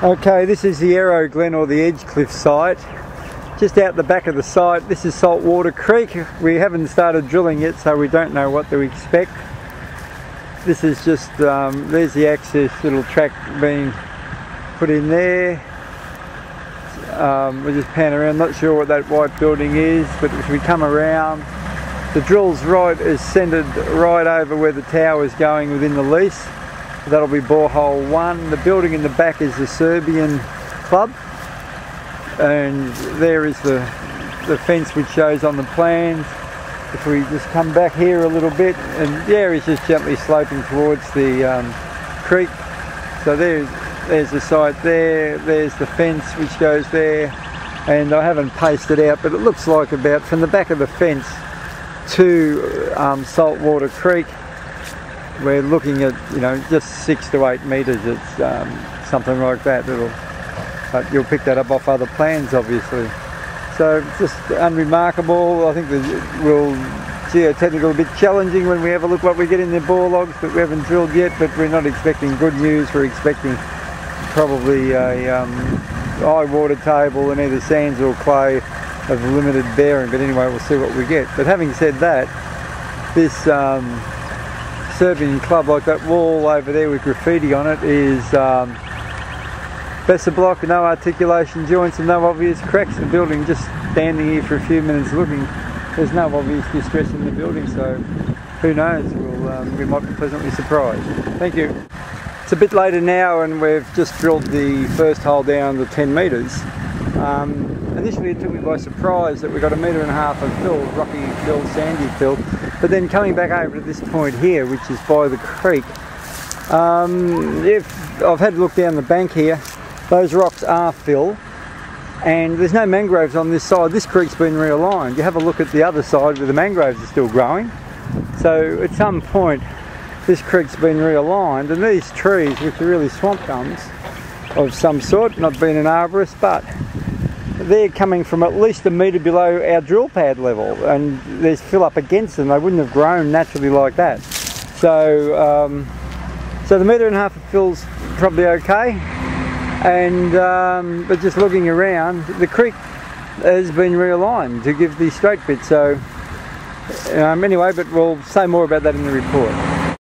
Okay, this is the Aeroglen or the Edge Cliff site. Just out the back of the site, this is Saltwater Creek. We haven't started drilling yet, so we don't know what to expect. This is just, there's the access little track being put in there. We'll just pan around, not sure what that white building is, but if we come around, the drill's is centred right over where the tower is going within the lease. That'll be borehole 1. The building in the back is the Serbian club, and there is the fence which shows on the plans. If we just come back here a little bit, and the area is just gently sloping towards the creek. So there's the site there, there's the fence which goes there, and I haven't pasted out, but it looks like about from the back of the fence to Saltwater Creek, we're looking at, you know, just 6 to 8 metres. It's something like that. But you'll pick that up off other plans, obviously. So just unremarkable. I think we'll geotechnical a bit challenging when we have a look what we get in the bore logs, but we haven't drilled yet. But we're not expecting good news. We're expecting probably a high water table and either sands or clay of limited bearing. But anyway, we'll see what we get. But having said that, this Serbian club, like that wall over there with graffiti on it, is Besser block, no articulation joints and no obvious cracks. The building, just standing here for a few minutes looking, there's no obvious distress in the building, so who knows, we might be pleasantly surprised. Thank you. It's a bit later now and we've just drilled the first hole down to 10 metres. Initially it took me by surprise that we got 1.5 metres of fill, rocky fill, sandy fill, but then coming back over to this point here, which is by the creek, if I've had a look down the bank here, those rocks are fill, and there's no mangroves on this side. This creek's been realigned. You have a look at the other side where the mangroves are still growing. So at some point this creek's been realigned, and these trees, which are really swamp gums of some sort, not being an arborist, but they're coming from at least 1 metre below our drill pad level, and there's fill up against them. They wouldn't have grown naturally like that. So so the 1.5 metres of fill's probably okay. And but just looking around, the creek has been realigned to give the straight bit. So anyway, but we'll say more about that in the report.